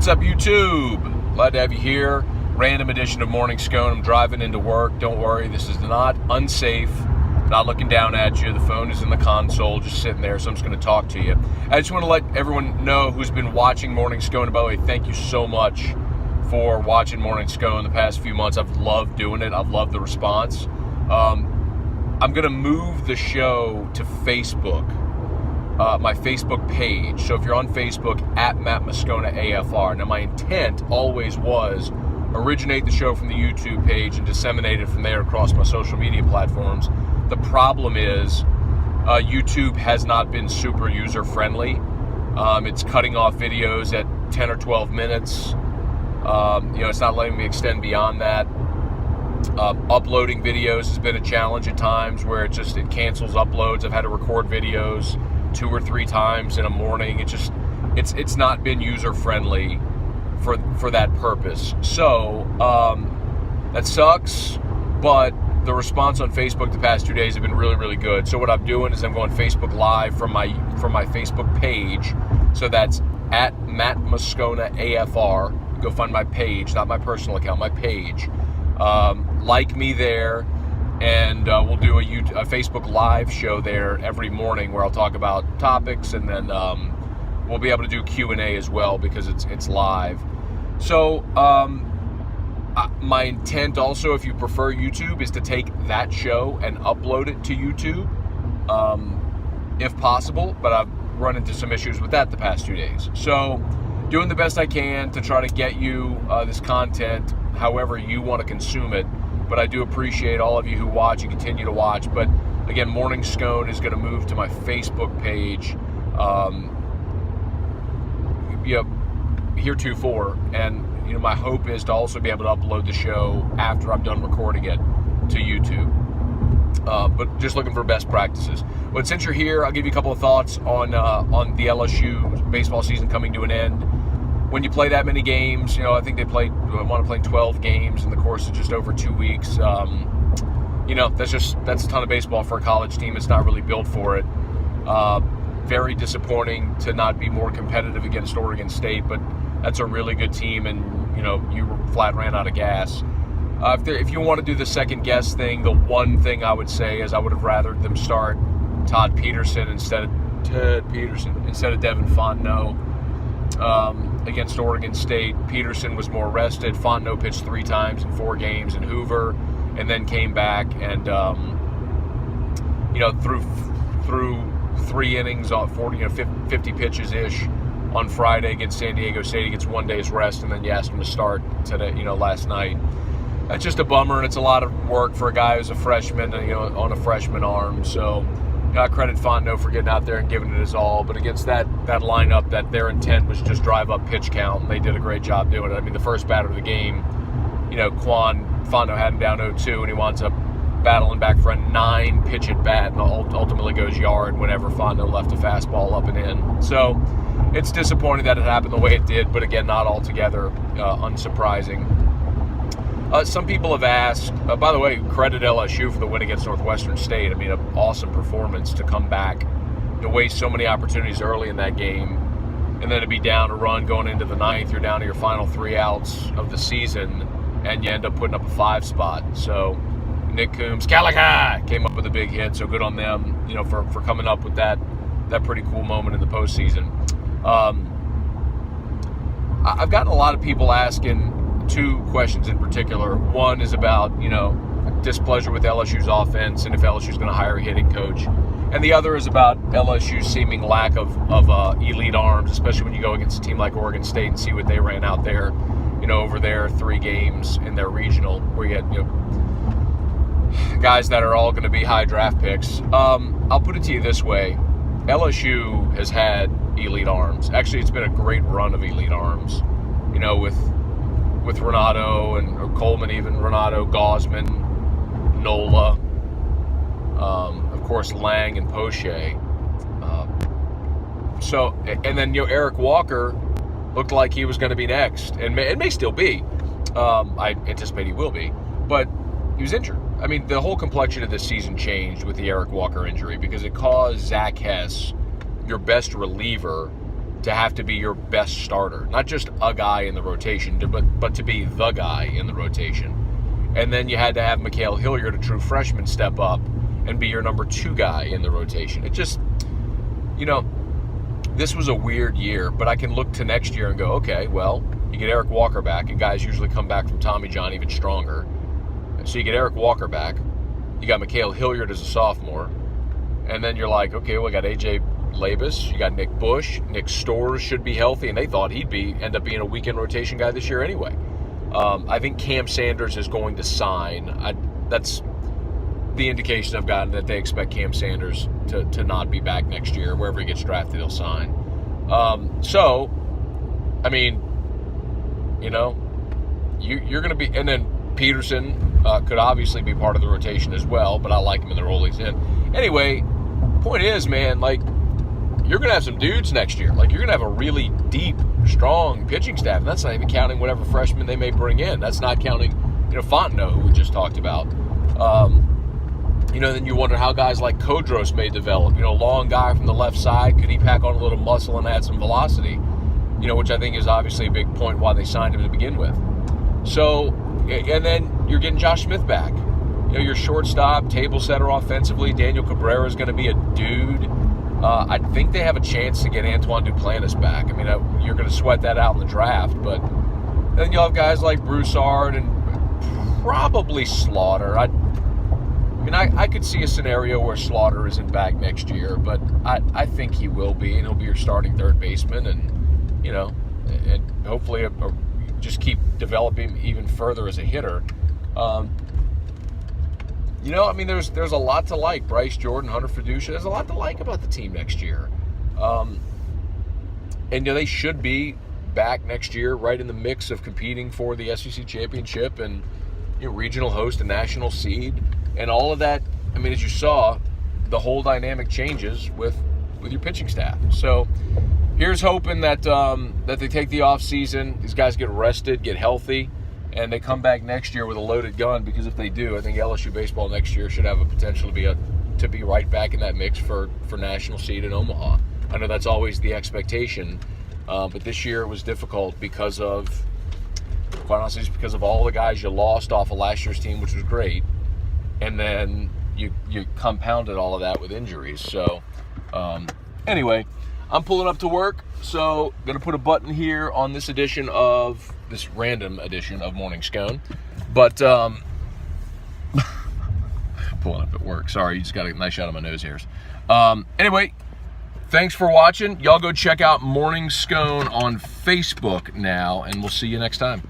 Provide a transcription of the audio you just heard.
What's up, YouTube? Glad to have you here. Random edition of Morning Scone. I'm driving into work. Don't worry, this is not unsafe. Not looking down at you. The phone is in the console, just sitting there, so I'm just going to talk to you. I just want to let everyone know who's been watching Morning Scone. And by the way, thank you so much for watching Morning Scone the past few months. I've loved doing it. I've loved the response. I'm going to move the show to Facebook. My Facebook page. So if you're on Facebook, at Matt Moscona AFR. Now my intent always was originate the show from the YouTube page and disseminate it from there across my social media platforms. The problem is YouTube has not been super user friendly. It's cutting off videos at 10 or 12 minutes. It's not letting me extend beyond that. Uploading videos has been a challenge at times where it cancels uploads. I've had to record videos 2 or 3 times in a morning. It's not been user friendly for that purpose. So that sucks, but the response on Facebook the past 2 days have been really, really good. So what I'm doing is I'm going Facebook Live from my Facebook page. So that's at Matt Moscona AFR. Go find my page, not my personal account, my page. Like me there. And we'll do a Facebook Live show there every morning where I'll talk about topics, and then we'll be able to do Q&A as well because it's live. So my intent also, if you prefer YouTube, is to take that show and upload it to YouTube, if possible. But I've run into some issues with that the past 2 days. So doing the best I can to try to get you this content however you want to consume it. But I do appreciate all of you who watch and continue to watch. But again, Morning Scone is going to move to my Facebook page heretofore. And my hope is to also be able to upload the show after I'm done recording it to YouTube. But just looking for best practices. But since you're here, I'll give you a couple of thoughts on the LSU baseball season coming to an end. When you play that many games, I think they want to play 12 games in the course of just over 2 weeks. That's a ton of baseball for a college team. It's not really built for it. Very disappointing to not be more competitive against Oregon State, but that's a really good team, and you flat ran out of gas. If you want to do the second guess thing, the one thing I would say is I would have rather them start Todd Peterson instead of Devin Fontenot. Against Oregon State. Peterson was more rested. Fontenot pitched 3 times in 4 games in Hoover, and then came back and threw 3 innings on 50 pitches ish on Friday against San Diego State. He gets 1 day's rest, and then you asked him to start today. Last night. That's just a bummer, and it's a lot of work for a guy who's a freshman, on a freshman arm. So. I credit Fontenot for getting out there and giving it his all, but against that lineup, that their intent was just drive up pitch count, and they did a great job doing it. I mean, the first batter of the game, Fontenot had him down 0-2, and he winds up battling back for a 9-pitch at bat, and ultimately goes yard whenever Fontenot left a fastball up and in. So it's disappointing that it happened the way it did, but again, not altogether unsurprising. Some people have asked, by the way, credit LSU for the win against Northwestern State. I mean, an awesome performance to come back, to waste so many opportunities early in that game, and then to be down a run going into the 9th. You're down to your final 3 outs of the season, and you end up putting up a 5 spot. So Nick Coombs, Calica, came up with a big hit, so good on them, for coming up with that pretty cool moment in the postseason. I've gotten a lot of people asking 2 questions in particular. One is about, displeasure with LSU's offense and if LSU's going to hire a hitting coach. And the other is about LSU's seeming lack of elite arms, especially when you go against a team like Oregon State and see what they ran out there, over their 3 games in their regional, where you had, guys that are all going to be high draft picks. I'll put it to you this way. LSU has had elite arms. Actually, it's been a great run of elite arms, with Renato or Coleman, even Renato, Gosman, Nola, of course Lang and Poche. And then Eric Walker looked like he was going to be next, and it may still be. I anticipate he will be, but he was injured. I mean, the whole complexion of this season changed with the Eric Walker injury because it caused Zach Hess, your best reliever, to have to be your best starter. Not just a guy in the rotation, but to be the guy in the rotation. And then you had to have Mikal Hilliard, a true freshman, step up and be your number 2 guy in the rotation. It just, this was a weird year, but I can look to next year and go, okay, well, you get Eric Walker back, and guys usually come back from Tommy John even stronger. And so you get Eric Walker back. You got Mikal Hilliard as a sophomore. And then you're like, okay, well, we got A.J. Labus, you got Nick Bush, Nick Storrs should be healthy, and they thought he'd end up being a weekend rotation guy this year anyway. I think Cam Sanders is going to sign. That's the indication I've gotten, that they expect Cam Sanders to not be back next year. Wherever he gets drafted, he'll sign. So, I mean, you're going to be, and then Peterson could obviously be part of the rotation as well, but I like him in the role he's in. Anyway, point is, man, like, you're going to have some dudes next year. Like, you're going to have a really deep, strong pitching staff. And that's not even counting whatever freshmen they may bring in. That's not counting, Fontenot, who we just talked about. Then you wonder how guys like Kodros may develop. Long guy from the left side. Could he pack on a little muscle and add some velocity? Which I think is obviously a big point why they signed him to begin with. So, and then you're getting Josh Smith back. Your shortstop, table setter offensively. Daniel Cabrera is going to be a dude. I think they have a chance to get Antoine Duplantis back. I mean, you're going to sweat that out in the draft, but then you'll have guys like Broussard and probably Slaughter. I could see a scenario where Slaughter isn't back next year, but I think he will be, and he'll be your starting third baseman, and hopefully just keep developing even further as a hitter. There's a lot to like. Bryce Jordan, Hunter Fiducia. There's a lot to like about the team next year. And they should be back next year right in the mix of competing for the SEC championship and regional host and national seed. And all of that, as you saw, the whole dynamic changes with your pitching staff. So here's hoping that they take the offseason, these guys get rested, get healthy, and they come back next year with a loaded gun, because if they do, I think LSU baseball next year should have a potential to be right back in that mix for national seed in Omaha. I know that's always the expectation, but this year it was difficult because of all the guys you lost off of last year's team, which was great, and then you compounded all of that with injuries. So anyway, I'm pulling up to work, so going to put a button here on this random edition of Morning Scone. But pulling up at work. Sorry, you just got a nice shot of my nose hairs. Anyway, thanks for watching. Y'all go check out Morning Scone on Facebook now, and we'll see you next time.